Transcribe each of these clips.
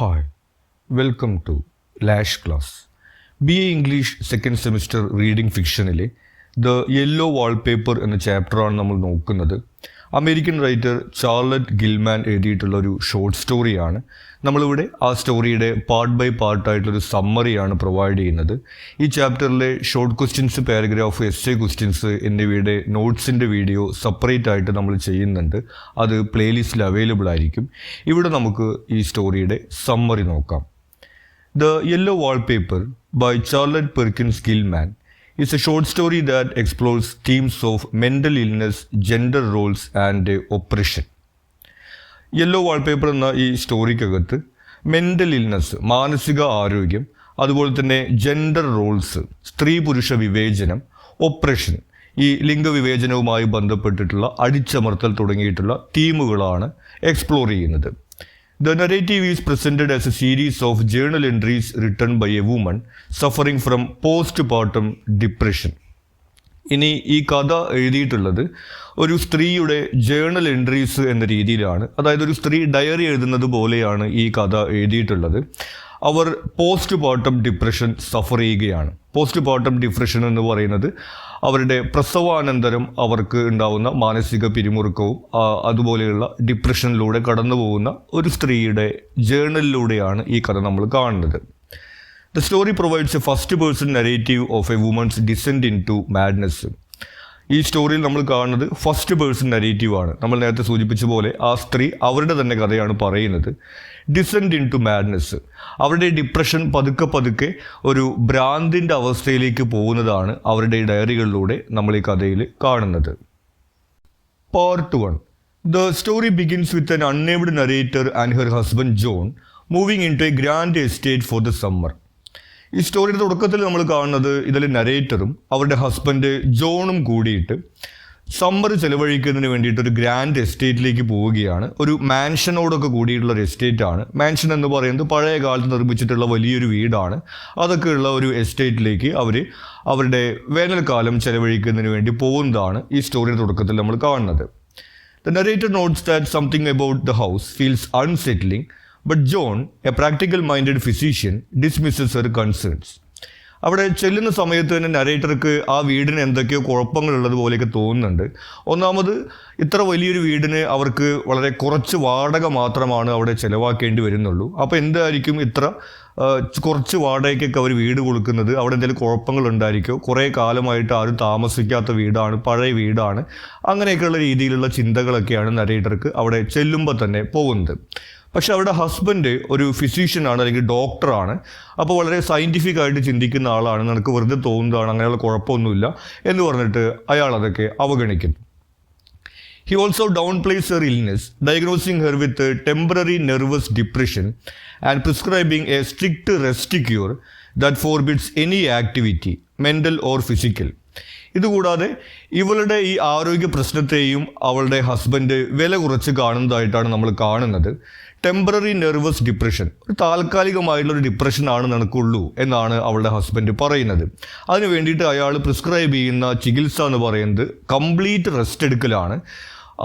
Hi, welcome to Lash Class. BA English second semester reading fictionile The Yellow Wallpaper എന്ന ചാപ്റ്ററാണ് നമ്മൾ നോക്കുന്നത്. American writer Charlotte ഗിൽമാൻ എഴുതിയിട്ടുള്ള ഒരു ഷോർട്ട് സ്റ്റോറിയാണ്. നമ്മളിവിടെ ആ സ്റ്റോറിയുടെ പാർട്ട് ബൈ പാർട്ടായിട്ടുള്ളൊരു സമ്മറിയാണ് പ്രൊവൈഡ് ചെയ്യുന്നത്. ഈ ചാപ്റ്ററിലെ short questions, paragraph, essay questions എന്നിവയുടെ നോട്ട്സിൻ്റെ വീഡിയോ സെപ്പറേറ്റ് ആയിട്ട് നമ്മൾ ചെയ്യുന്നുണ്ട്. അത് പ്ലേലിസ്റ്റിൽ അവൈലബിൾ ആയിരിക്കും. ഇവിടെ നമുക്ക് ഈ സ്റ്റോറിയുടെ സമ്മറി നോക്കാം. The Yellow Wallpaper by Charlotte Perkins Gilman is a short story that explores themes of mental illness, gender roles and oppression. Yellow wallpaper എന്ന ഈ സ്റ്റോറിക്കകത്ത് മെൻ്റൽ ഇൽനെസ്, മാനസിക ആരോഗ്യം, അതുപോലെ തന്നെ ജെൻഡർ റോൾസ്, സ്ത്രീ പുരുഷ വിവേചനം, ഒപ്രഷൻ, ഈ ലിംഗവിവേചനവുമായി ബന്ധപ്പെട്ടിട്ടുള്ള അടിച്ചമർത്തൽ തുടങ്ങിയിട്ടുള്ള തീമുകളാണ് എക്സ്പ്ലോർ ചെയ്യുന്നത്. The narrative is presented as a series of journal entries written by a woman suffering from postpartum depression. ഇനി ഈ കഥ എഴുതിയിട്ടുള്ളത് ഒരു സ്ത്രീയുടെ ജേണൽ എൻട്രീസ് എന്ന രീതിയിലാണ്. അതായത് ഒരു സ്ത്രീ ഡയറി എഴുതുന്നത് പോലെയാണ് ഈ കഥ എഴുതിയിട്ടുള്ളത്. അവർ പോസ്റ്റ് പാർട്ടം ഡിപ്രഷൻ സഫർ ചെയ്യുകയാണ്. പോസ്റ്റ് പാർട്ടം ഡിപ്രഷൻ എന്ന് പറയുന്നത് അവരുടെ പ്രസവാനന്തരം അവർക്ക് ഉണ്ടാവുന്ന മാനസിക പിരിമുറുക്കവും അതുപോലെയുള്ള ഡിപ്രഷനിലൂടെ കടന്നു പോകുന്ന ഒരു സ്ത്രീയുടെ ജേണലിലൂടെയാണ് ഈ കഥ നമ്മൾ കാണുന്നത്. The story provides a first-person narrative of a woman's descent into madness. ഈ സ്റ്റോറിയിൽ നമ്മൾ കാണുന്നത് ഫസ്റ്റ് പേഴ്സൺ നരേറ്റീവ് ആണ്. നമ്മൾ നേരത്തെ സൂചിപ്പിച്ച പോലെ ആ സ്ത്രീ അവരുടെ തന്നെ കഥയാണ് പറയുന്നത്. ഡിസെൻഡ് ഇൻ ടു മാഡ്നെസ്, അവരുടെ ഡിപ്രഷൻ പതുക്കെ പതുക്കെ ഒരു ഭ്രാന്തിൻ്റെ അവസ്ഥയിലേക്ക് പോകുന്നതാണ് അവരുടെ ഡയറികളിലൂടെ നമ്മൾ ഈ കഥയിൽ കാണുന്നത്. Part 1. The story begins with an unnamed narrator and her husband John moving into a grand estate for the summer. ഈ സ്റ്റോറിയുടെ തുടക്കത്തിൽ നമ്മൾ കാണുന്നത് ഇതിൽ നരേറ്ററും അവരുടെ ഹസ്ബൻഡ് ജോണും കൂടിയിട്ട് സമ്മർ ചെലവഴിക്കുന്നതിന് വേണ്ടിയിട്ട് ഒരു ഗ്രാൻഡ് എസ്റ്റേറ്റിലേക്ക് പോവുകയാണ്. ഒരു മാൻഷനോടൊക്കെ കൂടിയിട്ടുള്ള ഒരു എസ്റ്റേറ്റാണ്. മാൻഷൻ എന്ന് പറയുന്നത് പഴയ കാലത്ത് നിർമ്മിച്ചിട്ടുള്ള വലിയൊരു വീടാണ്. അതൊക്കെയുള്ള ഒരു എസ്റ്റേറ്റിലേക്ക് അവരുടെ വേനൽക്കാലം ചെലവഴിക്കുന്നതിന് വേണ്ടി പോകുന്നതാണ് ഈ സ്റ്റോറിയുടെ തുടക്കത്തിൽ നമ്മൾ കാണുന്നത്. The narrator notes that something about the house feels unsettling. But John, a practical-minded physician, dismisses her concerns. അവിടെ ചെല്ലുന്ന സമയത്ത് തന്നെ നരേറ്റർക്ക് ആ വീടിന് എന്തൊക്കെയോ കുഴപ്പങ്ങളുള്ളത് പോലെയൊക്കെ തോന്നുന്നുണ്ട്. ഒന്നാമത്, ഇത്ര വലിയൊരു വീടിന് അവർക്ക് വളരെ കുറച്ച് വാടക മാത്രമാണ് അവിടെ ചിലവാക്കേണ്ടി വരുന്നുള്ളൂ. അപ്പോൾ എന്തായിരിക്കും ഇത്ര കുറച്ച് വാടകയ്ക്കൊക്കെ അവർ വീട് കൊടുക്കുന്നത്? അവിടെ എന്തെങ്കിലും കുഴപ്പങ്ങളുണ്ടായിരിക്കുമോ? കുറേ കാലമായിട്ട് ആരും താമസിക്കാത്ത വീടാണ്, പഴയ വീടാണ്. അങ്ങനെയൊക്കെയുള്ള രീതിയിലുള്ള ചിന്തകളൊക്കെയാണ് നരേറ്റർക്ക് അവിടെ ചെല്ലുമ്പോൾ തന്നെ പോകുന്നത്. പക്ഷെ അവരുടെ ഹസ്ബൻഡ് ഒരു ഫിസീഷ്യനാണ്, അല്ലെങ്കിൽ ഡോക്ടറാണ്. അപ്പോൾ വളരെ സയൻറ്റിഫിക് ആയിട്ട് ചിന്തിക്കുന്ന ആളാണ്. നിനക്ക് വെറുതെ തോന്നുന്നതാണ്, അങ്ങനെയുള്ള കുഴപ്പമൊന്നുമില്ല എന്ന് പറഞ്ഞിട്ട് അയാൾ അതൊക്കെ അവഗണിക്കുന്നു. He also downplays her illness, diagnosing her with temporary nervous depression and prescribing a strict rest cure that forbids any activity, mental or physical. ഇതുകൂടാതെ ഇവളുടെ ഈ ആരോഗ്യ പ്രശ്നത്തെയും അവളുടെ ഹസ്ബൻഡ് വില കുറച്ച് കാണുന്നതായിട്ടാണ് നമ്മൾ കാണുന്നത്. ടെമ്പററി നെർവസ് ഡിപ്രഷൻ, ഒരു താൽക്കാലികമായിട്ടുള്ളൊരു ഡിപ്രഷനാണ് നിനക്കുള്ളൂ എന്നാണ് അവളുടെ ഹസ്ബൻഡ് പറയുന്നത്. അതിന് വേണ്ടിയിട്ട് അയാൾ പ്രിസ്ക്രൈബ് ചെയ്യുന്ന ചികിത്സ എന്ന് പറയുന്നത് കംപ്ലീറ്റ് റെസ്റ്റ് എടുക്കലാണ്.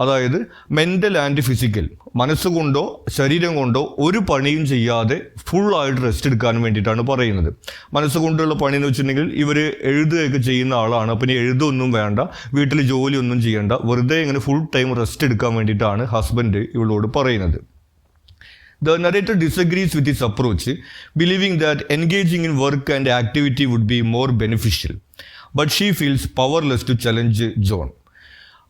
അതായത് മെൻ്റൽ ആൻഡ് ഫിസിക്കൽ, മനസ്സുകൊണ്ടോ ശരീരം കൊണ്ടോ ഒരു പണിയും ചെയ്യാതെ ഫുള്ളായിട്ട് റെസ്റ്റ് എടുക്കാൻ വേണ്ടിയിട്ടാണ് പറയുന്നത്. മനസ്സുകൊണ്ടുള്ള പണി എന്ന് വെച്ചിട്ടുണ്ടെങ്കിൽ ഇവർ എഴുതുകയൊക്കെ ചെയ്യുന്ന ആളാണ്. അപ്പം ഇനി എഴുതൊന്നും വേണ്ട, വീട്ടിൽ ജോലിയൊന്നും ചെയ്യേണ്ട, വെറുതെ ഇങ്ങനെ ഫുൾ ടൈം റെസ്റ്റ് എടുക്കാൻ വേണ്ടിയിട്ടാണ് ഹസ്ബൻഡ് ഇവളോട് പറയുന്നത്. The narrator disagrees with this approach, believing that engaging in work and activity would be more beneficial, but she feels powerless to challenge John.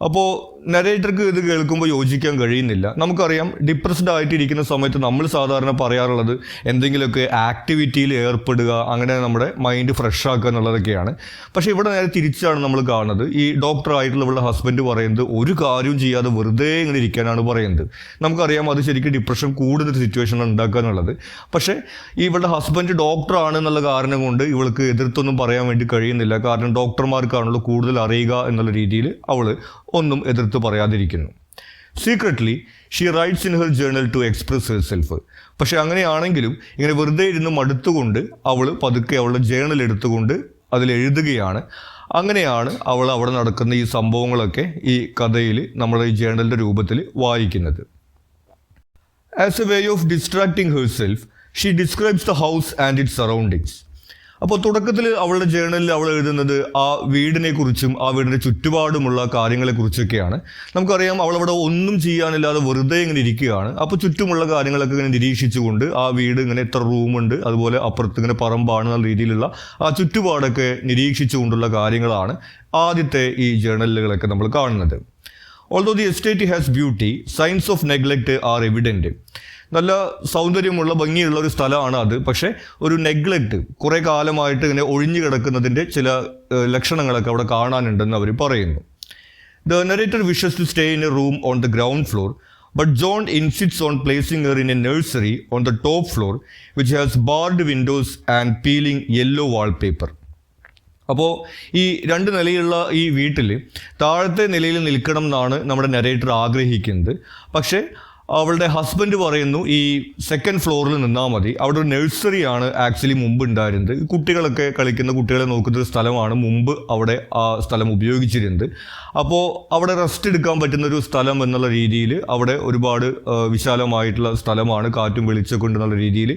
അപ്പോൾ നരേറ്റർക്ക് ഇത് കേൾക്കുമ്പോൾ യോജിക്കാൻ കഴിയുന്നില്ല. നമുക്കറിയാം, ഡിപ്രസ്ഡ് ആയിട്ടിരിക്കുന്ന സമയത്ത് നമ്മൾ സാധാരണ പറയാറുള്ളത് എന്തെങ്കിലുമൊക്കെ ആക്ടിവിറ്റിയിൽ ഏർപ്പെടുക, അങ്ങനെ നമ്മുടെ മൈൻഡ് ഫ്രഷ് ആക്കുക എന്നുള്ളതൊക്കെയാണ്. പക്ഷേ ഇവിടെ നേരെ തിരിച്ചാണ് നമ്മൾ കാണുന്നത്. ഈ ഡോക്ടറായിട്ടുള്ള ഇവളുടെ ഹസ്ബൻഡ് പറയുന്നത് ഒരു കാര്യവും ചെയ്യാതെ വെറുതെ ഇങ്ങനെ ഇരിക്കാനാണ് പറയുന്നത്. നമുക്കറിയാം അത് ശരിക്കും ഡിപ്രഷൻ കൂടുതൽ സിറ്റുവേഷൻ ഉണ്ടാക്കുക എന്നുള്ളത്. പക്ഷേ ഇവളുടെ ഹസ്ബൻഡ് ഡോക്ടറാണ് എന്നുള്ള കാരണം കൊണ്ട് ഇവൾക്ക് എതിർത്തൊന്നും പറയാൻ വേണ്ടി കഴിയുന്നില്ല. കാരണം ഡോക്ടർമാർക്കാണല്ലോ കൂടുതൽ അറിയുക എന്നുള്ള രീതിയിൽ അവൾ ഒന്നും എതിർത്ത് പറയാതിരിക്കുന്നു. Secretly she writes in her journal to express herself. പക്ഷെ അങ്ങനെയാണെങ്കിലും ഇങ്ങനെ വെറുതെ ഇരുന്ന് മടുത്തുകൊണ്ട് അവൾ പതുക്കെ അവളുടെ ജേർണൽ എടുത്തുകൊണ്ട് അതിൽ എഴുതുകയാണ്. അങ്ങനെയാണ് അവൾ അവിടെ നടക്കുന്ന ഈ സംഭവങ്ങളൊക്കെ ഈ കഥയിൽ നമ്മൾ ഈ ജേർണലിൻ്റെ രൂപത്തിൽ വായിക്കുന്നത്. As a way of distracting herself, she describes the house and it's surroundings. അപ്പോൾ തുടക്കത്തിൽ അവളുടെ ജേർണലിൽ അവൾ എഴുതുന്നത് ആ വീടിനെ കുറിച്ചും ആ വീടിൻ്റെ ചുറ്റുപാടുമുള്ള കാര്യങ്ങളെക്കുറിച്ചൊക്കെയാണ്. നമുക്കറിയാം അവളവിടെ ഒന്നും ചെയ്യാനില്ലാതെ വെറുതെ ഇങ്ങനെ ഇരിക്കുകയാണ്. അപ്പോൾ ചുറ്റുമുള്ള കാര്യങ്ങളൊക്കെ ഇങ്ങനെ നിരീക്ഷിച്ചുകൊണ്ട് ആ വീട് ഇങ്ങനെ എത്ര റൂമുണ്ട്, അതുപോലെ അപ്പുറത്ത് ഇങ്ങനെ പറമ്പാണ് എന്നുള്ള രീതിയിലുള്ള ആ ചുറ്റുപാടൊക്കെ നിരീക്ഷിച്ചുകൊണ്ടുള്ള കാര്യങ്ങളാണ് ആദ്യത്തെ ഈ ജേർണലുകളൊക്കെ നമ്മൾ കാണുന്നത്. Although the estate has beauty, signs of neglect are evident. നല്ല സൗന്ദര്യമുള്ള ഭംഗിയുള്ള ഒരു സ്ഥലമാണ് അത്. പക്ഷേ ഒരു നെഗ്ലക്റ്റ്, കുറേ കാലമായിട്ട് ഇങ്ങനെ ഒഴിഞ്ഞു കിടക്കുന്നതിൻ്റെ ചില ലക്ഷണങ്ങളൊക്കെ അവിടെ കാണാനുണ്ടെന്ന് അവർ പറയുന്നു. The narrator wishes to stay in a room on the ground floor, but John insists on placing her in a nursery on the top floor which has barred windows and peeling yellow wallpaper. അപ്പോൾ ഈ 2 നിലയുള്ള ഈ വീട്ടിൽ താഴത്തെ നിലയിൽ നിൽക്കണം എന്നാണ് നമ്മുടെ നരേറ്റർ ആഗ്രഹിക്കുന്നത്. പക്ഷേ അവളുടെ ഹസ്ബൻഡ് പറയുന്നു ഈ 2nd ഫ്ലോറിൽ നിന്നാൽ മതി, അവിടെ ഒരു നഴ്സറിയാണ് ആക്ച്വലി മുമ്പ് ഉണ്ടായിരുന്നത്. കുട്ടികളൊക്കെ കളിക്കുന്ന, കുട്ടികളെ നോക്കുന്ന ഒരു സ്ഥലമാണ് മുമ്പ് അവിടെ ആ സ്ഥലം ഉപയോഗിച്ചിരുന്നത്. അപ്പോൾ അവിടെ റെസ്റ്റ് എടുക്കാൻ പറ്റുന്നൊരു സ്ഥലം എന്നുള്ള രീതിയിൽ അവിടെ ഒരുപാട് വിശാലമായിട്ടുള്ള സ്ഥലമാണ്, കാറ്റും വെളിച്ചമൊക്കെ ഉണ്ടെന്നുള്ള രീതിയിൽ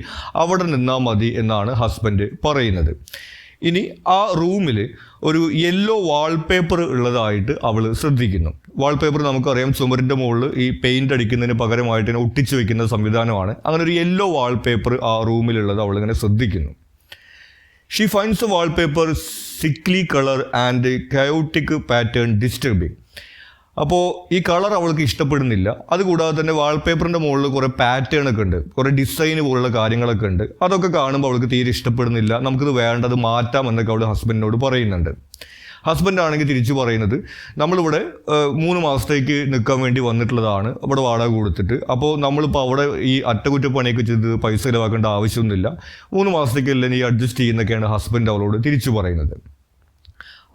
അവിടെ നിന്നാൽ മതി എന്നാണ് ഹസ്ബൻഡ് പറയുന്നത്. ഇനി ആ റൂമിൽ ഒരു യെല്ലോ വാൾപേപ്പർ ഉള്ളതായിട്ട് അവൾ ശ്രദ്ധിക്കുന്നു. വാൾപേപ്പർ നമുക്കറിയാം ചുമരിൻ്റെ മുകളിൽ ഈ പെയിൻ്റ് അടിക്കുന്നതിന് പകരമായിട്ട് ഇങ്ങനെ ഒട്ടിച്ചു വെക്കുന്ന സംവിധാനമാണ്. അങ്ങനെ ഒരു യെല്ലോ വാൾപേപ്പർ ആ റൂമിലുള്ളത് അവളിങ്ങനെ ശ്രദ്ധിക്കുന്നു. She finds a wallpaper sickly colour and chaotic pattern disturbing. അപ്പോൾ ഈ കളർ അവൾക്ക് ഇഷ്ടപ്പെടുന്നില്ല. അതുകൂടാതെ തന്നെ വാൾപേപ്പറിൻ്റെ മുകളിൽ കുറേ പാറ്റേൺ ഒക്കെ ഉണ്ട്, കുറേ ഡിസൈൻ പോലുള്ള കാര്യങ്ങളൊക്കെ ഉണ്ട്. അതൊക്കെ കാണുമ്പോൾ അവൾക്ക് തീരെ ഇഷ്ടപ്പെടുന്നില്ല. നമുക്കിത് വേണ്ടത് മാറ്റാം എന്നൊക്കെ അവൾ ഹസ്ബൻഡിനോട് പറയുന്നുണ്ട്. ഹസ്ബൻഡ് ആണെങ്കിൽ തിരിച്ചു പറയുന്നത്, നമ്മളിവിടെ 3 മാസത്തേക്ക് നിൽക്കാൻ വേണ്ടി വന്നിട്ടുള്ളതാണ്, അവിടെ വാടക കൊടുത്തിട്ട്. അപ്പോൾ നമ്മളിപ്പോൾ അവിടെ ഈ അറ്റകുറ്റപ്പണിയൊക്കെ ചെയ്ത് പൈസ ചിലവാക്കേണ്ട ആവശ്യമൊന്നുമില്ല, 3 മാസത്തേക്കല്ലേ നീ അഡ്ജസ്റ്റ് ചെയ്യുന്നൊക്കെയാണ് ഹസ്ബൻഡ് അവളോട് തിരിച്ചു പറയുന്നത്.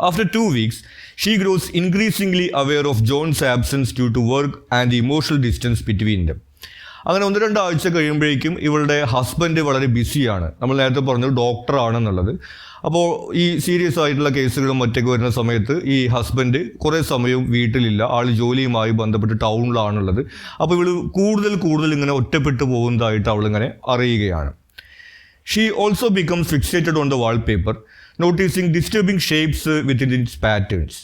After 2 weeks, she grows increasingly aware of John's absence due to work and the emotional distance between them. അങ്ങനെ 1-2 ആഴ്ച കഴിയുമ്പോഴേക്കും ഇവളുടെ ഹസ്ബൻഡ് വളരെ ബിസിയാണ്. നമ്മൾ നേരത്തെ പറഞ്ഞു ഡോക്ടറാണെന്നുള്ളത്. അപ്പോൾ ഈ സീരിയസ് ആയിട്ടുള്ള കേസുകളും മറ്റൊക്കെ വരുന്ന സമയത്ത് ഈ ഹസ്ബൻഡ് കുറേ സമയം വീട്ടിലില്ല, ആൾ ജോലിയുമായി ബന്ധപ്പെട്ട് ടൗണിലാണുള്ളത്. അപ്പോൾ ഇവൾ കൂടുതൽ ഇങ്ങനെ ഒറ്റപ്പെട്ടു പോകുന്നതായിട്ട് അവളിങ്ങനെ അറിയുകയാണ്. She also becomes fixated on the wallpaper, noticing disturbing shapes within its patterns.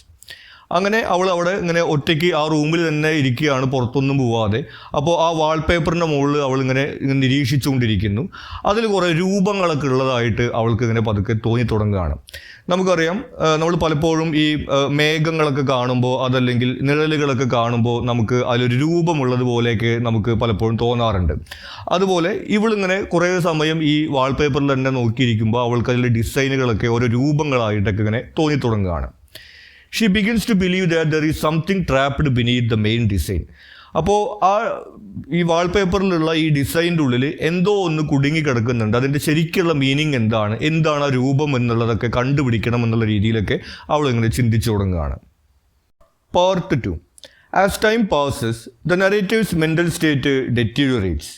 അങ്ങനെ അവൾ അവിടെ ഇങ്ങനെ ഒറ്റയ്ക്ക് ആ റൂമിൽ തന്നെ ഇരിക്കുകയാണ്, പുറത്തൊന്നും പോവാതെ. അപ്പോൾ ആ വാൾപേപ്പറിൻ്റെ മുകളിൽ അവളിങ്ങനെ നിരീക്ഷിച്ചുകൊണ്ടിരിക്കുന്നു. അതിൽ കുറേ രൂപങ്ങളൊക്കെ ഉള്ളതായിട്ട് അവൾക്ക് ഇങ്ങനെ പതുക്കെ തോന്നി തുടങ്ങുകയാണ്. നമുക്കറിയാം നമ്മൾ പലപ്പോഴും ഈ മേഘങ്ങളൊക്കെ കാണുമ്പോൾ, അതല്ലെങ്കിൽ നിഴലുകളൊക്കെ കാണുമ്പോൾ നമുക്ക് അതിലൊരു രൂപമുള്ളത് പോലെയൊക്കെ നമുക്ക് പലപ്പോഴും തോന്നാറുണ്ട്. അതുപോലെ ഇവളിങ്ങനെ കുറേ സമയം ഈ വാൾപേപ്പറിൽ തന്നെ നോക്കിയിരിക്കുമ്പോൾ അവൾക്ക് അതിലെ ഡിസൈനുകളൊക്കെ ഓരോ രൂപങ്ങളായിട്ടൊക്കെ ഇങ്ങനെ തോന്നി തുടങ്ങുകയാണ്. She begins to believe that there is something trapped beneath the main design. അപ്പോൾ ഈ വാൾപേപ്പറിലുള്ള ഈ ഡിസൈൻ്റെ ഉള്ളിൽ എന്തോ ഒന്ന് കുടുങ്ങി കിടക്കുന്നുണ്ട്. അതിൻ്റെ ശരിക്കുള്ള മീനിങ് എന്താണ് ആ രൂപം എന്നുള്ളതൊക്കെ കണ്ടുപിടിക്കണം എന്നുള്ള രീതിയിലൊക്കെ അവളിങ്ങനെ ചിന്തിച്ചു തുടങ്ങുകയാണ്. Part 2. As time passes, the narrative's mental state deteriorates.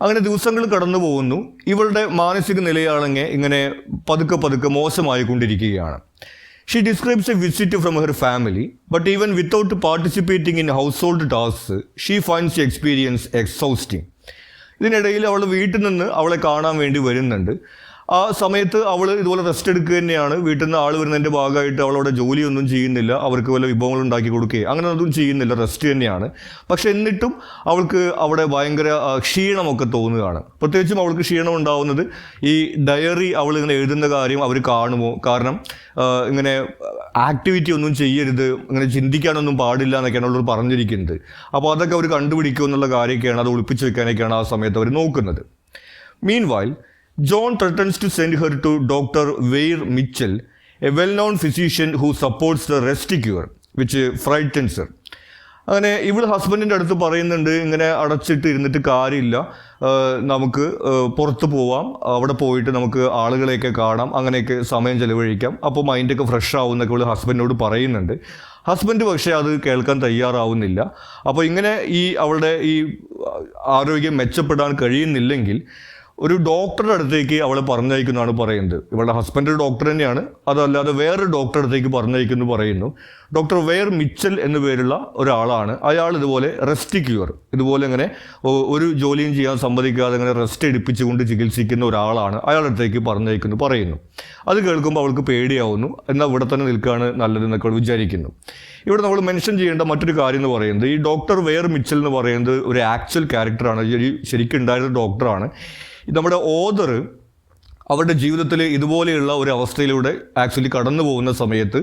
അങ്ങനെ ദിവസങ്ങൾ കടന്നു പോകുന്നു. ഇവളുടെ മാനസിക നിലയാണെങ്കിൽ ഇങ്ങനെ പതുക്കെ മോശമായിക്കൊണ്ടിരിക്കുകയാണ്. She describes a visit from her family, but even without participating in household tasks, she finds the experience exhausting. ഇതിനിടയിൽ അവൾ വീട്ടിൽ നിന്ന് അവളെ കാണാൻ വേണ്ടി വരുന്നുണ്ട്. ആ സമയത്ത് അവൾ ഇതുപോലെ റെസ്റ്റ് എടുക്കുക തന്നെയാണ്. വീട്ടിൽ നിന്ന് ആൾ വരുന്നതിൻ്റെ ഭാഗമായിട്ട് അവളവിടെ ജോലിയൊന്നും ചെയ്യുന്നില്ല, അവർക്ക് വല്ല വിഭവങ്ങൾ ഉണ്ടാക്കി കൊടുക്കുകയും അങ്ങനെ ഒന്നും ചെയ്യുന്നില്ല, റെസ്റ്റ് തന്നെയാണ്. പക്ഷെ എന്നിട്ടും അവൾക്ക് അവിടെ ഭയങ്കര ക്ഷീണമൊക്കെ തോന്നുകയാണ്. പ്രത്യേകിച്ചും അവൾക്ക് ക്ഷീണം ഉണ്ടാവുന്നത് ഈ ഡയറി അവളിങ്ങനെ എഴുതുന്ന കാര്യം അവർ കാണുമോ, കാരണം ഇങ്ങനെ ആക്ടിവിറ്റി ഒന്നും ചെയ്യരുത്, ഇങ്ങനെ ചിന്തിക്കാനൊന്നും പാടില്ല എന്നൊക്കെയാണ് അവളോട് പറഞ്ഞിരിക്കുന്നത്. അപ്പോൾ അതൊക്കെ അവർ കണ്ടുപിടിക്കുമെന്നുള്ള കാര്യമൊക്കെയാണ്, അത് ഒളിപ്പിച്ച് വെക്കാനൊക്കെയാണ് ആ സമയത്ത് അവർ നോക്കുന്നത്. Meanwhile, John threatens to send her to Dr. Weir Mitchell, a well-known physician who supports the rest cure, which frightens her. അങ്ങനെ ഇവൾ ഹസ്ബൻഡിൻ്റെ അടുത്ത് പറയുന്നുണ്ട്, ഇങ്ങനെ അടച്ചിട്ട് ഇരുന്നിട്ട് കാര്യമില്ല, നമുക്ക് പുറത്ത് പോവാം, അവിടെ പോയിട്ട് നമുക്ക് ആളുകളെയൊക്കെ കാണാം, അങ്ങനെയൊക്കെ സമയം ചെലവഴിക്കാം, അപ്പോൾ മൈൻഡൊക്കെ ഫ്രഷ് ആവുമെന്നൊക്കെ ഇവൾ ഹസ്ബൻഡിനോട് പറയുന്നുണ്ട്. ഹസ്ബൻഡ് പക്ഷേ അത് കേൾക്കാൻ തയ്യാറാവുന്നില്ല. അപ്പോൾ ഇങ്ങനെ അവളുടെ ഈ ആരോഗ്യം മെച്ചപ്പെടാൻ കഴിയുന്നില്ലെങ്കിൽ ഒരു ഡോക്ടറുടെ അടുത്തേക്ക് അവളെ പറഞ്ഞയക്കുന്നതാണ് പറയുന്നത്. ഇവളുടെ ഹസ്ബൻഡ് ഒരു ഡോക്ടർ തന്നെയാണ്, അതല്ലാതെ വേറൊരു ഡോക്ടറുടെ അടുത്തേക്ക് പറഞ്ഞയക്കുന്നു പറയുന്നു. ഡോക്ടർ വെയർ മിച്ചൽ എന്നു പേരുള്ള ഒരാളാണ്. അയാൾ ഇതുപോലെ റെസ്റ്റ് ക്യൂർ, ഇതുപോലെ ഇങ്ങനെ ഒരു ജോലിയും ചെയ്യാൻ സമ്മതിക്കാതെ ഇങ്ങനെ റെസ്റ്റ് എടുപ്പിച്ചുകൊണ്ട് ചികിത്സിക്കുന്ന ഒരാളാണ് അയാളുടെ അടുത്തേക്ക് പറഞ്ഞേക്കുന്നു പറയുന്നു. അത് കേൾക്കുമ്പോൾ അവൾക്ക് പേടിയാവുന്നു. എന്നാൽ ഇവിടെ തന്നെ നിൽക്കുകയാണ് നല്ലതെന്നൊക്കെ അവൾ വിചാരിക്കുന്നു. ഇവിടെ നമ്മൾ മെൻഷൻ ചെയ്യേണ്ട മറ്റൊരു കാര്യം എന്ന് പറയുന്നത്, ഈ ഡോക്ടർ വെയർ മിച്ചൽ എന്ന് പറയുന്നത് ഒരു ആക്ച്വൽ ക്യാരക്ടറാണ്, ശരിക്കും ഉണ്ടായിരുന്ന ഡോക്ടറാണ്. നമ്മുടെ ഓതർ അവരുടെ ജീവിതത്തിൽ ഇതുപോലെയുള്ള ഒരു അവസ്ഥയിലൂടെ ആക്ച്വലി കടന്നു പോകുന്ന സമയത്ത്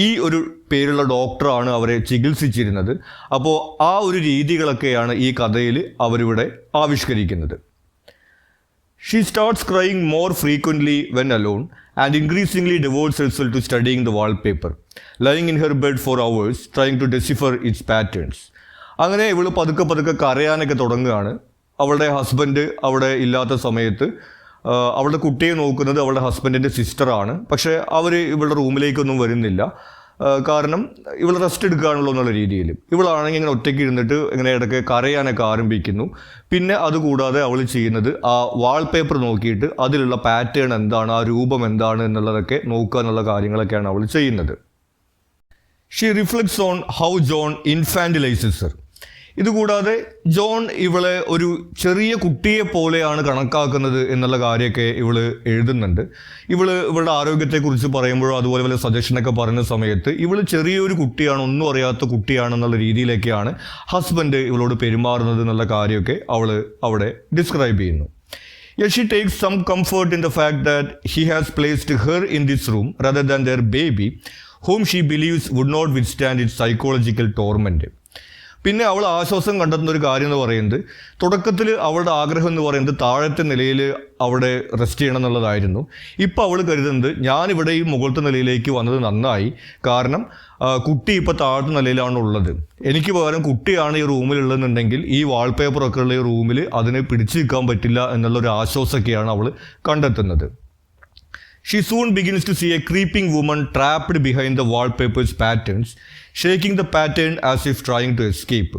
ഈ ഒരു പേരുള്ള ഡോക്ടറാണ് അവരെ ചികിത്സിച്ചിരുന്നത്. അപ്പോൾ ആ ഒരു രീതികളൊക്കെയാണ് ഈ കഥയിൽ അവരിവിടെ ആവിഷ്കരിക്കുന്നത്. She starts crying more frequently when alone and increasingly devotes herself to studying the wallpaper, lying in her bed for hours trying to decipher its patterns. അങ്ങനെ ഇവൾ പതുക്കെ കരയാനൊക്കെ തുടങ്ങുകയാണ്. അവളുടെ ഹസ്ബൻഡ് അവിടെ ഇല്ലാത്ത സമയത്ത് അവളുടെ കുട്ടിയെ നോക്കുന്നത് അവളുടെ ഹസ്ബൻഡിൻ്റെ സിസ്റ്ററാണ്. പക്ഷേ അവർ ഇവളുടെ റൂമിലേക്കൊന്നും വരുന്നില്ല. കാരണം ഇവൾ റെസ്റ്റ് എടുക്കുകയാണല്ലോ എന്നുള്ള രീതിയിൽ. ഇവളാണെങ്കിൽ ഇങ്ങനെ ഒറ്റയ്ക്ക് ഇരുന്നിട്ട് ഇങ്ങനെ ഇടയ്ക്ക് കരയാനൊക്കെ ആരംഭിക്കുന്നു. പിന്നെ അതുകൂടാതെ അവൾ ചെയ്യുന്നത് ആ വാൾപേപ്പർ നോക്കിയിട്ട് അതിലുള്ള പാറ്റേൺ എന്താണ്, ആ രൂപം എന്താണ് എന്നുള്ളതൊക്കെ നോക്കുക എന്നുള്ള കാര്യങ്ങളൊക്കെയാണ് അവൾ ചെയ്യുന്നത്. She reflects on how John infantilises her. ഇതുകൂടാതെ ജോൺ ഇവളെ ഒരു ചെറിയ കുട്ടിയെ പോലെയാണ് കണക്കാക്കുന്നത് എന്നുള്ള കാര്യമൊക്കെ ഇവൾ എഴുതുന്നുണ്ട്. ഇവളുടെ ആരോഗ്യത്തെക്കുറിച്ച് പറയുമ്പോഴോ അതുപോലെ വല്ല സജഷനൊക്കെ പറയുന്ന സമയത്ത് ഇവൾ ചെറിയൊരു കുട്ടിയാണ്, ഒന്നും അറിയാത്ത കുട്ടിയാണെന്നുള്ള രീതിയിലേക്കാണ് ഹസ്ബൻഡ് ഇവളോട് പെരുമാറുന്നത് എന്നുള്ള കാര്യമൊക്കെ അവൾ അവിടെ ഡിസ്ക്രൈബ് ചെയ്യുന്നു. Yet she takes some comfort in the fact that he has placed her in this room rather than their baby, whom she believes would not withstand its psychological torment. പിന്നെ അവൾ ആശ്വാസം കണ്ടെത്തുന്ന ഒരു കാര്യം എന്ന് പറയുന്നത്, തുടക്കത്തിൽ അവളുടെ ആഗ്രഹം എന്ന് പറയുന്നത് താഴത്തെ നിലയിൽ അവിടെ റെസ്റ്റ് ചെയ്യണം എന്നുള്ളതായിരുന്നു. ഇപ്പോൾ അവൾ കരുതുന്നത് ഞാനിവിടെ ഈ മുകളിലത്തെ നിലയിലേക്ക് വന്നത് നന്നായി, കാരണം കുട്ടി ഇപ്പോൾ താഴത്തെ നിലയിലാണ് ഉള്ളത്. എനിക്ക് പകരം കുട്ടിയാണ് ഈ റൂമിലുള്ളതെന്നുണ്ടെങ്കിൽ ഈ വാൾപേപ്പറൊക്കെ ഉള്ള ഈ റൂമിൽ അതിനെ പിടിച്ചു നിൽക്കാൻ പറ്റില്ല എന്നുള്ളൊരു ആശ്വാസമൊക്കെയാണ് അവൾ കണ്ടെത്തുന്നത്. She soon begins to see a creeping woman trapped behind the wallpaper's patterns, shaking the pattern as if trying to escape.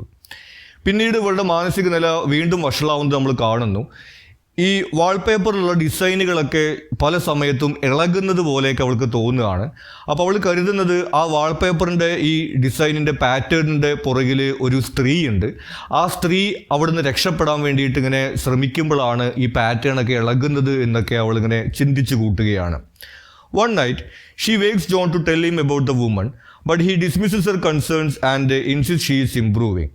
പിന്നീട് ഇവളുടെ മാനസിക നില വീണ്ടും വഷളാവുന്നത് നമ്മൾ കാണുന്നു. ഈ വാൾപേപ്പറിലുള്ള ഡിസൈനുകളൊക്കെ പല സമയത്തും ഇളകുന്നത് പോലെയൊക്കെ അവൾക്ക് തോന്നുകയാണ്. അപ്പോൾ അവൾ കരുതുന്നത് ആ വാൾപേപ്പറിൻ്റെ ഈ ഡിസൈനിൻ്റെ പാറ്റേണിൻ്റെ പുറകിൽ ഒരു സ്ത്രീയുണ്ട്. ആ സ്ത്രീ അവിടുന്ന് രക്ഷപ്പെടാൻ വേണ്ടിയിട്ട് ഇങ്ങനെ ശ്രമിക്കുമ്പോഴാണ് ഈ പാറ്റേണൊക്കെ ഇളകുന്നത് എന്നൊക്കെ അവളിങ്ങനെ ചിന്തിച്ചു കൂട്ടുകയാണ്. One night, she wakes John to tell him about the woman, but he dismisses her concerns and insists she is improving.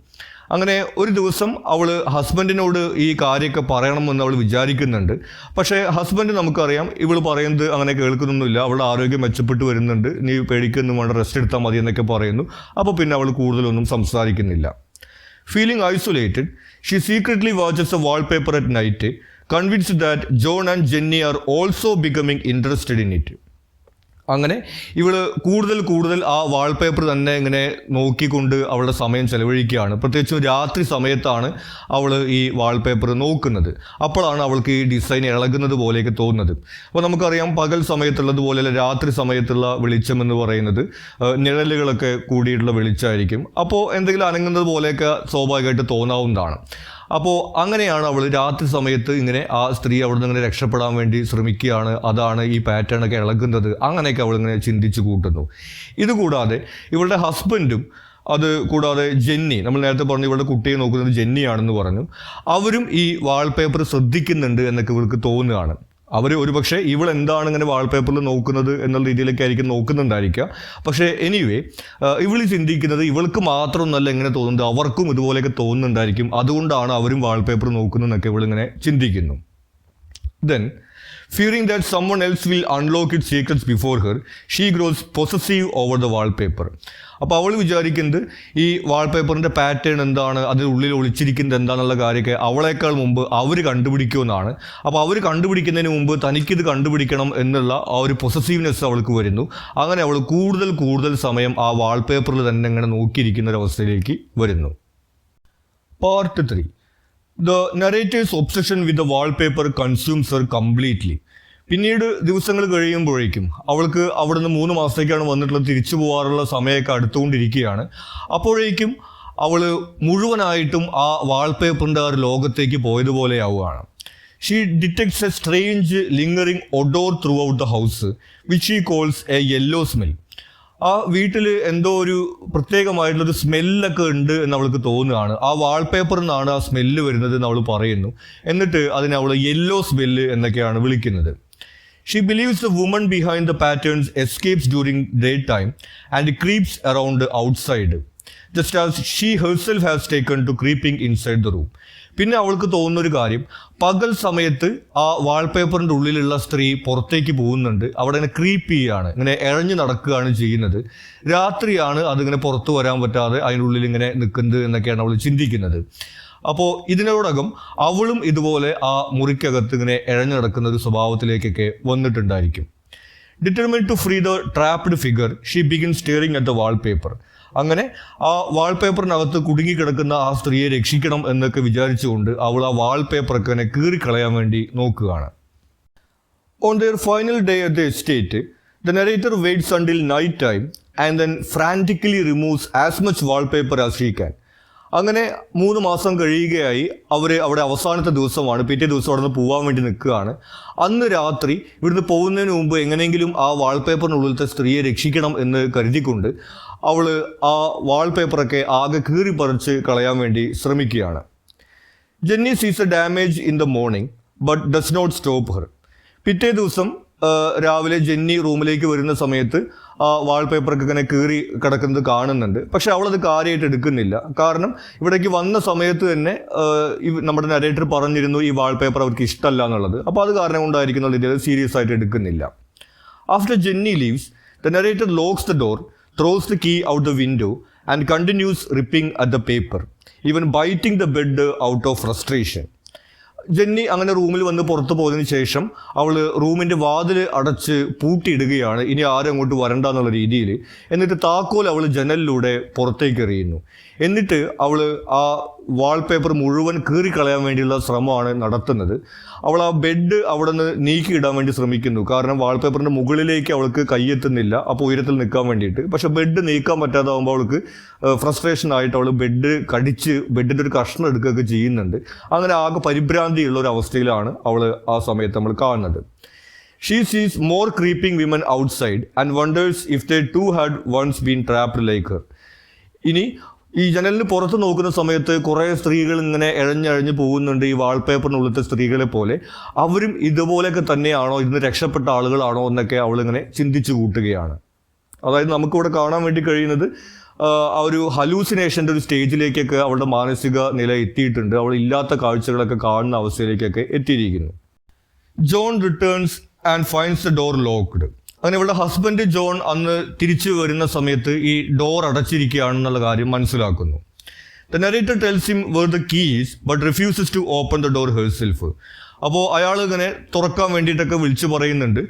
അങ്ങനെ ഒരു ദിവസം അവൾ ഹസ്ബൻഡിനോട് ഈ കാര്യമൊക്കെ പറയണമെന്ന് അവൾ വിചാരിക്കുന്നുണ്ട്. പക്ഷേ ഹസ്ബൻഡ് നമുക്കറിയാം ഇവൾ പറയുന്നത് അങ്ങനെ കേൾക്കുന്നൊന്നുമില്ല, അവളുടെ ആരോഗ്യം മെച്ചപ്പെട്ട് വരുന്നുണ്ട്, നീ പേടിക്കൊന്നും വേണ്ട, റെസ്റ്റ് എടുത്താൽ മതി എന്നൊക്കെ പറയുന്നു. അപ്പോൾ പിന്നെ അവൾ കൂടുതലൊന്നും സംസാരിക്കുന്നില്ല. Feeling isolated, she secretly watches a wallpaper at night, convinced that John and Jenny are also becoming interested in it. അങ്ങനെ ഇവൾ കൂടുതൽ ആ വാൾപേപ്പർ തന്നെ ഇങ്ങനെ നോക്കിക്കൊണ്ട് അവളുടെ സമയം ചെലവഴിക്കുകയാണ്. പ്രത്യേകിച്ചും രാത്രി സമയത്താണ് അവൾ ഈ വാൾപേപ്പർ നോക്കുന്നത്. അപ്പോഴാണ് അവൾക്ക് ഈ ഡിസൈൻ ഇളകുന്നത് പോലെയൊക്കെ തോന്നുന്നത്. അപ്പോൾ നമുക്കറിയാം പകൽ സമയത്തുള്ളതുപോലെയല്ല രാത്രി സമയത്തുള്ള വെളിച്ചം എന്ന് പറയുന്നത് നിഴലുകളൊക്കെ കൂടിയിട്ടുള്ള വെളിച്ചമായിരിക്കും. അപ്പോൾ എന്തെങ്കിലും അനങ്ങുന്നത് പോലെയൊക്കെ സ്വാഭാവികമായിട്ട് തോന്നാവുന്നതാണ്. അപ്പോൾ അങ്ങനെയാണ് അവൾ രാത്രി സമയത്ത് ഇങ്ങനെ ആ സ്ത്രീ അവിടെ നിന്ന് ഇങ്ങനെ രക്ഷപ്പെടാൻ വേണ്ടി ശ്രമിക്കുകയാണ്, അതാണ് ഈ പാറ്റേണൊക്കെ ഇളകുന്നത്, അങ്ങനെയൊക്കെ അവളിങ്ങനെ ചിന്തിച്ചു കൂട്ടുന്നു. ഇതുകൂടാതെ ഇവളുടെ ഹസ്ബൻഡും അത് കൂടാതെ ജെന്നി, നമ്മൾ നേരത്തെ പറഞ്ഞു ഇവളുടെ കുട്ടിയെ നോക്കുന്നത് ജെന്നിയാണെന്ന് പറഞ്ഞു, അവരും ഈ വാൾപേപ്പർ ശ്രദ്ധിക്കുന്നുണ്ട് എന്നൊക്കെ ഇവൾക്ക് തോന്നുകയാണ്. അവർ ഒരുപക്ഷെ ഇവൾ എന്താണ് ഇങ്ങനെ വാൾപേപ്പറിൽ നോക്കുന്നത് എന്നുള്ള രീതിയിലൊക്കെ ആയിരിക്കും നോക്കുന്നുണ്ടായിരിക്കുക. പക്ഷേ എനിവേ ഇവൾ ചിന്തിക്കുന്നത് ഇവൾക്ക് മാത്രമൊന്നല്ല ഇങ്ങനെ തോന്നുന്നത്, അവർക്കും ഇതുപോലെയൊക്കെ തോന്നുന്നുണ്ടായിരിക്കും, അതുകൊണ്ടാണ് അവരും വാൾപേപ്പർ നോക്കുന്നതെന്നൊക്കെ ഇവളിങ്ങനെ ചിന്തിക്കുന്നു. Then fearing that someone else will unlock its secrets before her, she grows possessive over the wallpaper. അപ്പോൾ അവൾ വിചാരിക്കുന്നത് ഈ വാൾപേപ്പറിൻ്റെ പാറ്റേൺ എന്താണ്, അതിനുള്ളിൽ ഒളിച്ചിരിക്കുന്നത് എന്താണെന്നുള്ള കാര്യമൊക്കെ അവളേക്കാൾ മുമ്പ് അവർ കണ്ടുപിടിക്കുമെന്നാണ്. അപ്പോൾ അവർ കണ്ടുപിടിക്കുന്നതിന് മുമ്പ് തനിക്കിത് കണ്ടുപിടിക്കണം എന്നുള്ള ആ ഒരു പൊസസീവ്നെസ് അവൾക്ക് വരുന്നു. അങ്ങനെ അവൾ കൂടുതൽ സമയം ആ വാൾപേപ്പറിൽ തന്നെ ഇങ്ങനെ നോക്കിയിരിക്കുന്ന ഒരവസ്ഥയിലേക്ക് വരുന്നു. Part 3. The narrator's obsession with the wallpaper consumes her completely. പിന്നീട് ദിവസങ്ങൾ കഴിയുമ്പോഴേക്കും അവൾക്ക് അവിടുന്ന് 3 മാസത്തേക്കാണ് വന്നിട്ടുള്ളത്, തിരിച്ചു പോകാറുള്ള സമയമൊക്കെ അടുത്തുകൊണ്ടിരിക്കുകയാണ്. അപ്പോഴേക്കും അവൾ മുഴുവനായിട്ടും ആ വാൾപേപ്പറിൻ്റെ ആ ഒരു ലോകത്തേക്ക് പോയതുപോലെയാവുകയാണ്. She detects a strange lingering odor throughout the house, which she calls a yellow smell. ആ വീട്ടിൽ എന്തോ ഒരു പ്രത്യേകമായിട്ടുള്ളൊരു സ്മെല്ലൊക്കെ ഉണ്ട് എന്ന് അവൾക്ക് തോന്നുകയാണ്. ആ വാൾപേപ്പറിൽ നിന്നാണ് ആ സ്മെല്ല് വരുന്നത് എന്ന് അവൾ പറയുന്നു. എന്നിട്ട് അതിനെ അവൾ യെല്ലോ സ്മെല്ല് എന്നൊക്കെയാണ് വിളിക്കുന്നത്. She believes the woman behind the patterns escapes during daytime and creeps around outside, just as she herself has taken to creeping inside the room. പിന്നെ അവൾക്ക് തോന്നുന്നൊരു കാര്യം, പകൽ സമയത്ത് ആ വാൾപേപ്പറിൻ്റെ ഉള്ളിലുള്ള സ്ത്രീ പുറത്തേക്ക് പോകുന്നുണ്ട്, അവിടെ ഇങ്ങനെ ക്രീപ്പ് ചെയ്യുകയാണ്, ഇങ്ങനെ ഇഴഞ്ഞു നടക്കുകയാണ് ചെയ്യുന്നത്. രാത്രിയാണ് അതിങ്ങനെ പുറത്തു വരാൻ പറ്റാതെ അതിൻ്റെ ഉള്ളിൽ ഇങ്ങനെ നിൽക്കുന്നത് എന്നൊക്കെയാണ് അവൾ ചിന്തിക്കുന്നത്. അപ്പോൾ ഇതിനോടകം അവളും ഇതുപോലെ ആ മുറിക്കകത്ത് ഇങ്ങനെ ഇഴഞ്ഞു നടക്കുന്ന ഒരു സ്വഭാവത്തിലേക്കൊക്കെ വന്നിട്ടുണ്ടായിരിക്കും. Determined to free the trapped figure she begin staring at the wallpaper. അങ്ങനെ ആ വാൾപേപ്പറിനകത്ത് കുടുങ്ങിക്കിടക്കുന്ന ആ സ്ത്രീയെ രക്ഷിക്കണം എന്നൊക്കെ വിചാരിച്ചുകൊണ്ട് അവൾ ആ വാൾപേപ്പറൊക്കെ ഇങ്ങനെ കീറിക്കളയാൻ വേണ്ടി നോക്കുകയാണ്. On their final day at the estate, the narrator waits until night time and then frantically removes as much wallpaper as she can. അങ്ങനെ 3 മാസം കഴിയുകയായി. അവിടെ അവസാനത്തെ ദിവസമാണ്. പിറ്റേ ദിവസം അവിടെ നിന്ന് പോകാൻ വേണ്ടി നിൽക്കുകയാണ്. അന്ന് രാത്രി ഇവിടുന്ന് പോകുന്നതിന് മുമ്പ് എങ്ങനെയെങ്കിലും ആ വാൾപേപ്പറിനുള്ളിലത്തെ സ്ത്രീയെ രക്ഷിക്കണം എന്ന് കരുതിക്കൊണ്ട് അവൾ ആ വാൾപേപ്പറൊക്കെ ആകെ കീറിപ്പറിച്ച് കളയാൻ വേണ്ടി ശ്രമിക്കുകയാണ്. Jenny sees a damage in the morning but does not stop her. പിറ്റേ ദിവസം രാവിലെ ജെന്നി റൂമിലേക്ക് വരുന്ന സമയത്ത് ആ വാൾപേപ്പറൊക്കെ ഇങ്ങനെ കീറി കിടക്കുന്നത് കാണുന്നുണ്ട്. പക്ഷെ അവളത് കാര്യമായിട്ട് എടുക്കുന്നില്ല. കാരണം ഇവിടേക്ക് വന്ന സമയത്ത് തന്നെ നമ്മുടെ നരേറ്റർ പറഞ്ഞിരുന്നു ഈ വാൾപേപ്പർ അവർക്ക് ഇഷ്ടമല്ല എന്നുള്ളത്. അപ്പോൾ അത് കാരണം കൊണ്ടായിരിക്കും ഇത് സീരിയസ് ആയിട്ട് എടുക്കുന്നില്ല. After Jenny leaves, the narrator locks the door, throws the key out the window and continues ripping at the paper, even biting the bed out of frustration. Jenny അങ്ങനെ റൂമിൽ വന്ന് പുറത്തു പോയതിനു ശേഷം അവൾ റൂമിൻ്റെ വാതിൽ അടച്ച് പൂട്ടിയിടുകയാണ്, ഇനി ആരും അങ്ങോട്ട് വരണ്ട എന്നുള്ള രീതിയിൽ. എന്നിട്ട് താക്കോൽ അവൾ ജനലിലൂടെ പുറത്തേക്ക് എറിയുന്നു. എന്നിട്ട് അവൾ ആ വാൾപേപ്പർ മുഴുവൻ കീറിക്കളയാൻ വേണ്ടിയുള്ള ശ്രമമാണ് നടത്തുന്നത്. അവൾ ആ ബെഡ് അവിടെ നിന്ന് നീക്കിയിടാൻ വേണ്ടി ശ്രമിക്കുന്നു. കാരണം വാൾപേപ്പറിൻ്റെ മുകളിലേക്ക് അവൾക്ക് കൈയെത്തുന്നില്ല, അപ്പോൾ ഉയരത്തിൽ നിൽക്കാൻ വേണ്ടിയിട്ട്. പക്ഷെ ബെഡ് നീക്കാൻ പറ്റാതാവുമ്പോൾ അവൾക്ക് ഫ്രസ്ട്രേഷൻ ആയിട്ട് അവൾ ബെഡ് കടിച്ച് ബെഡിൻ്റെ ഒരു കഷ്ണം എടുക്കുകയൊക്കെ ചെയ്യുന്നുണ്ട്. അങ്ങനെ ആകെ പരിഭ്രാന്തിയുള്ള ഒരു അവസ്ഥയിലാണ് അവൾ ആ സമയത്ത് നമ്മൾ കാണുന്നത്. She sees more creeping women outside and wonders if they too had once been trapped like her. ഇനി ഈ ജനലിന് പുറത്ത് നോക്കുന്ന സമയത്ത് കുറേ സ്ത്രീകൾ ഇങ്ങനെ ഇഴഞ്ഞഴിഞ്ഞ് പോകുന്നുണ്ട്, ഈ വാൾപേപ്പറിനുള്ളിലത്തെ സ്ത്രീകളെ പോലെ. അവരും ഇതുപോലെയൊക്കെ തന്നെയാണോ, ഇതിന് രക്ഷപ്പെട്ട ആളുകളാണോ എന്നൊക്കെ അവളിങ്ങനെ ചിന്തിച്ചു കൂട്ടുകയാണ്. അതായത് നമുക്കിവിടെ കാണാൻ വേണ്ടി കഴിയുന്നത് ആ ഒരു ഹലൂസിനേഷൻ്റെ ഒരു സ്റ്റേജിലേക്കൊക്കെ അവളുടെ മാനസിക നില എത്തിയിട്ടുണ്ട്. അവൾ ഇല്ലാത്ത കാഴ്ചകളൊക്കെ കാണുന്ന അവസ്ഥയിലേക്കൊക്കെ എത്തിയിരിക്കുന്നു. John returns and finds the door locked. അങ്ങനെ ഇവളുടെ ഹസ്ബൻഡ് ജോൺ അന്ന് തിരിച്ചു വരുന്ന സമയത്ത് ഈ ഡോർ അടച്ചിരിക്കുകയാണെന്നുള്ള കാര്യം മനസ്സിലാക്കുന്നു. The narrator tells him where the keys but refuses to open the door herself. അപ്പോൾ അയാൾ ഇങ്ങനെ തുറക്കാൻ വേണ്ടിയിട്ടൊക്കെ വിളിച്ചു പറയുന്നുണ്ട്.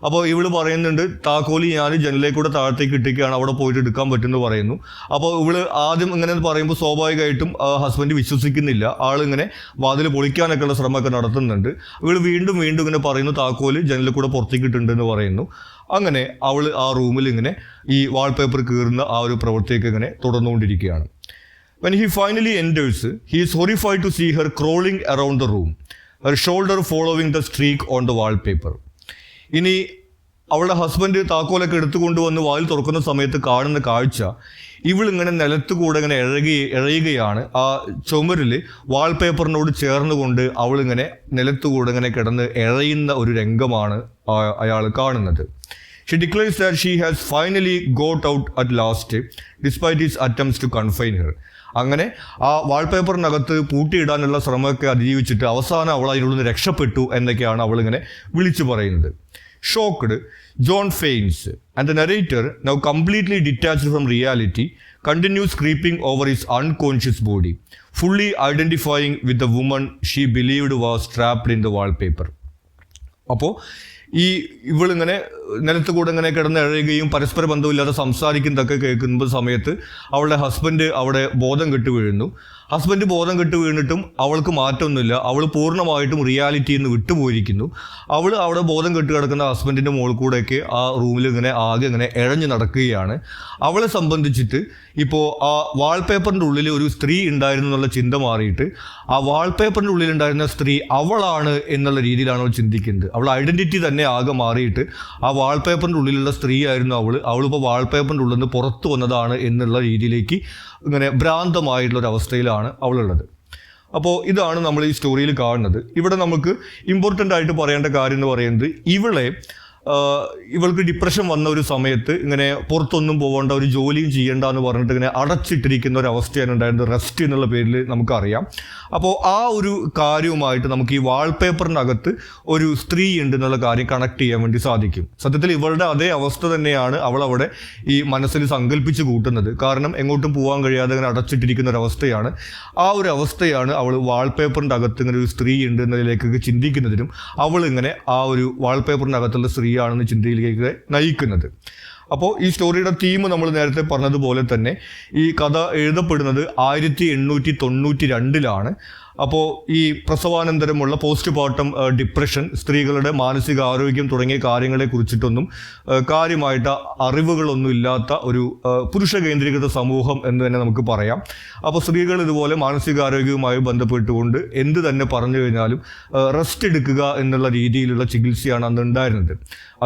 അപ്പോൾ ഇവള് പറയുന്നുണ്ട് താക്കോലി ഞാൻ ജനലിലേക്ക് കൂടെ താഴത്തേക്ക് ഇട്ടിക്കുകയാണ്, അവിടെ പോയിട്ട് എടുക്കാൻ പറ്റുമെന്ന് പറയുന്നു. അപ്പോൾ ഇവള് ആദ്യം ഇങ്ങനെ പറയുമ്പോൾ സ്വാഭാവികമായിട്ടും ഹസ്ബൻഡ് വിശ്വസിക്കുന്നില്ല. ആളിങ്ങനെ വാതിൽ പൊളിക്കാനൊക്കെയുള്ള ശ്രമമൊക്കെ നടത്തുന്നുണ്ട്. ഇവള് വീണ്ടും ഇങ്ങനെ പറയുന്നു താക്കോല് ജനലിൽ കൂടെ പുറത്തേക്ക് ഇട്ടുണ്ടെന്ന് പറയുന്നു. അങ്ങനെ അവൾ ആ റൂമിൽ ഇങ്ങനെ ഈ വാൾപേപ്പർ കീറുന്ന ആ ഒരു പ്രവൃത്തിയൊക്കെ ഇങ്ങനെ തുടർന്നുകൊണ്ടിരിക്കുകയാണ്. When he finally enters, he is horrified to see her crawling around the room, her shoulder following the streak on the wallpaper. ഇനി അവളുടെ ഹസ്ബൻഡ് താക്കോലൊക്കെ എടുത്തുകൊണ്ട് വന്ന് വാതിൽ തുറക്കുന്ന സമയത്ത് കാണുന്ന കാഴ്ച, ഇവളിങ്ങനെ നിലത്തുകൂടെ ഇങ്ങനെ ഇഴയുകയാണ്. ആ ചുമരിൽ വാൾപേപ്പറിനോട് ചേർന്നുകൊണ്ട് അവളിങ്ങനെ നിലത്തുകൂടെ ഇങ്ങനെ കിടന്ന് ഇഴയുന്ന ഒരു രംഗമാണ് അയാൾ കാണുന്നത്. She declares that she has finally got out at last, despite his attempts to confine her. അങ്ങനെ ആ വാൾപേപ്പറിനകത്ത് പൂട്ടിയിടാനുള്ള ശ്രമമൊക്കെ അതിജീവിച്ചിട്ട് അവസാനം അവൾ അതിനുള്ളിൽ നിന്ന് രക്ഷപ്പെട്ടു എന്നൊക്കെയാണ് അവളിങ്ങനെ വിളിച്ചു പറയുന്നത്. Shocked, John faints, and the narrator, now completely detached from reality, continues creeping over his unconscious body, fully identifying with the woman she believed was trapped in the wallpaper. അപ്പോൾ ഇവളിങ്ങനെ നിലത്ത് കൂടെ ഇങ്ങനെ കിടന്ന് ഇഴയുകയും പരസ്പര ബന്ധമില്ലാതെ സംസാരിക്കുന്നതൊക്കെ കേൾക്കുന്ന സമയത്ത് അവളുടെ ഹസ്ബൻഡ് അവിടെ ബോധം കെട്ട് വീഴുന്നു. ഹസ്ബൻഡ് ബോധം കെട്ട് വീണിട്ടും അവൾക്ക് മാറ്റമൊന്നുമില്ല. അവൾ പൂർണ്ണമായിട്ടും റിയാലിറ്റിയിൽ നിന്ന് വിട്ടുപോയിരിക്കുന്നു. അവൾ അവിടെ ബോധം കെട്ട് കിടക്കുന്ന ഹസ്ബൻഡിൻ്റെ മുകളിൽ കൂടെയൊക്കെ ആ റൂമിൽ ഇങ്ങനെ ആകെ ഇങ്ങനെ ഇഴഞ്ഞു നടക്കുകയാണ്. അവളെ സംബന്ധിച്ചിട്ട് ഇപ്പോൾ ആ വാൾപേപ്പറിൻ്റെ ഉള്ളിൽ ഒരു സ്ത്രീ ഉണ്ടായിരുന്നു എന്നുള്ള ചിന്ത മാറിയിട്ട് ആ വാൾപേപ്പറിൻ്റെ ഉള്ളിലുണ്ടായിരുന്ന സ്ത്രീ അവളാണ് എന്നുള്ള രീതിയിലാണ് അവൾ ചിന്തിക്കുന്നത്. അവൾ ഐഡൻറ്റിറ്റി തന്നെ ആകെ മാറിയിട്ട് ആ വാൾപേപ്പറിൻ്റെ ഉള്ളിലുള്ള സ്ത്രീ ആയിരുന്നു അവളിപ്പോൾ വാൾപേപ്പറിൻ്റെ ഉള്ളിൽ നിന്ന് പുറത്തു വന്നതാണ് എന്നുള്ള രീതിയിലേക്ക് ഇങ്ങനെ ഭ്രാന്തമായിട്ടുള്ളൊരു അവസ്ഥയിലാണ് അവളുള്ളത്. അപ്പോൾ ഇതാണ് നമ്മൾ ഈ സ്റ്റോറിയിൽ കാണുന്നത്. ഇവിടെ നമുക്ക് ഇമ്പോർട്ടൻ്റ് ആയിട്ട് പറയേണ്ട കാര്യം എന്ന് പറയുന്നത്, ഇവൾക്ക് ഡിപ്രഷൻ വന്ന ഒരു സമയത്ത് ഇങ്ങനെ പുറത്തൊന്നും പോകേണ്ട, ഒരു ജോലിയും ചെയ്യേണ്ട എന്ന് പറഞ്ഞിട്ട് ഇങ്ങനെ അടച്ചിട്ടിരിക്കുന്ന ഒരു അവസ്ഥയാണ് ഉണ്ടായിരുന്നത്. റെസ്റ്റ് എന്നുള്ള പേരിൽ നമുക്കറിയാം. അപ്പോൾ ആ ഒരു കാര്യവുമായിട്ട് നമുക്ക് ഈ വാൾപേപ്പറിനകത്ത് ഒരു സ്ത്രീ ഉണ്ട് എന്നുള്ള കാര്യം കണക്ട് ചെയ്യാൻ വേണ്ടി സാധിക്കും. സത്യത്തിൽ ഇവളുടെ അതേ അവസ്ഥ തന്നെയാണ് അവൾ അവിടെ ഈ മനസ്സിൽ സങ്കല്പിച്ച് കൂട്ടുന്നത്. കാരണം എങ്ങോട്ടും പോകാൻ കഴിയാതെ ഇങ്ങനെ അടച്ചിട്ടിരിക്കുന്ന ഒരു അവസ്ഥയാണ്. ആ ഒരു അവസ്ഥയാണ് അവൾ വാൾപേപ്പറിൻ്റെ അകത്ത് ഇങ്ങനെ ഒരു സ്ത്രീ ഉണ്ട് എന്നതിലേക്കൊക്കെ ചിന്തിക്കുന്നതിനും അവൾ ഇങ്ങനെ ആ ഒരു വാൾപേപ്പറിൻ്റെ അകത്തുള്ള സ്ത്രീ ആണെന്ന് ചിന്തയിലേക്ക് നയിക്കുന്നത്. അപ്പോൾ ഈ സ്റ്റോറിയുടെ തീം നമ്മൾ നേരത്തെ പറഞ്ഞതുപോലെ തന്നെ ഈ കഥ എഴുതപ്പെടുന്നത് 1892 അപ്പോൾ ഈ പ്രസവാനന്തരമുള്ള പോസ്റ്റ്മോർട്ടം ഡിപ്രഷൻ, സ്ത്രീകളുടെ മാനസിക ആരോഗ്യം തുടങ്ങിയ കാര്യങ്ങളെ കുറിച്ചിട്ടൊന്നും കാര്യമായിട്ട് അറിവുകളൊന്നും ഇല്ലാത്ത ഒരു പുരുഷ കേന്ദ്രീകൃത സമൂഹം എന്ന് തന്നെ നമുക്ക് പറയാം. അപ്പോൾ സ്ത്രീകൾ ഇതുപോലെ മാനസികാരോഗ്യവുമായി ബന്ധപ്പെട്ടുകൊണ്ട് എന്ത് തന്നെ പറഞ്ഞു കഴിഞ്ഞാലും റെസ്റ്റ് എടുക്കുക എന്നുള്ള രീതിയിലുള്ള ചികിത്സയാണ് അന്ന് ഉണ്ടായിരുന്നത്.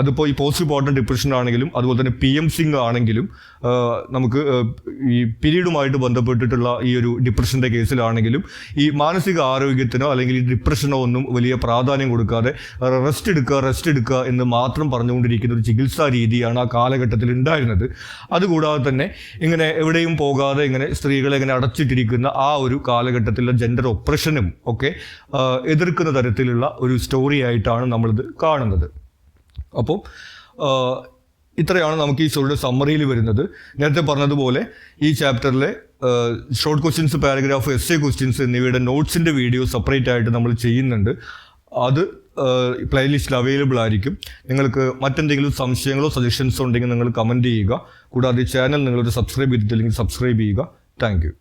അതിപ്പോൾ ഈ പോസ്റ്റ്മോർട്ടം ഡിപ്രഷൻ ആണെങ്കിലും അതുപോലെ തന്നെ PMSing ആണെങ്കിലും നമുക്ക് ഈ പീരീഡുമായിട്ട് ബന്ധപ്പെട്ടിട്ടുള്ള ഈ ഒരു ഡിപ്രഷൻ്റെ കേസിലാണെങ്കിലും ഈ മാനസിക ആരോഗ്യത്തിനോ അല്ലെങ്കിൽ ഈ ഡിപ്രഷനോ ഒന്നും വലിയ പ്രാധാന്യം കൊടുക്കാതെ റെസ്റ്റ് എടുക്കുക എന്ന് മാത്രം പറഞ്ഞുകൊണ്ടിരിക്കുന്ന ഒരു ചികിത്സാ രീതിയാണ് ആ കാലഘട്ടത്തിൽ ഉണ്ടായിരുന്നത്. അതുകൂടാതെ തന്നെ ഇങ്ങനെ എവിടെയും പോകാതെ ഇങ്ങനെ സ്ത്രീകളെ ഇങ്ങനെ അടച്ചിട്ടിരിക്കുന്ന ആ ഒരു കാലഘട്ടത്തിലുള്ള ജെൻഡർ ഒപ്രഷനും ഒക്കെ എതിർക്കുന്ന തരത്തിലുള്ള ഒരു സ്റ്റോറി ആയിട്ടാണ് നമ്മളിത് കാണുന്നത്. അപ്പോൾ ഇത്രയാണ് നമുക്ക് ഈ സ്റ്റോറിയുടെ സമ്മറിയിൽ വരുന്നത്. നേരത്തെ പറഞ്ഞതുപോലെ ഈ ചാപ്റ്ററിലെ short questions, paragraph, essay questions എന്നിവയുടെ നോട്ട്സിൻ്റെ വീഡിയോ സെപ്പറേറ്റ് ആയിട്ട് നമ്മൾ ചെയ്യുന്നുണ്ട്. അത് പ്ലേലിസ്റ്റിൽ അവൈലബിൾ ആയിരിക്കും. നിങ്ങൾക്ക് മറ്റെന്തെങ്കിലും സംശയങ്ങളോ സജഷൻസോ ഉണ്ടെങ്കിൽ നിങ്ങൾ കമൻറ്റ് ചെയ്യുക. കൂടാതെ ചാനൽ നിങ്ങളൊരു സബ്സ്ക്രൈബ് ചെയ്തിട്ടില്ലെങ്കിൽ സബ്സ്ക്രൈബ് ചെയ്യുക. Thank you.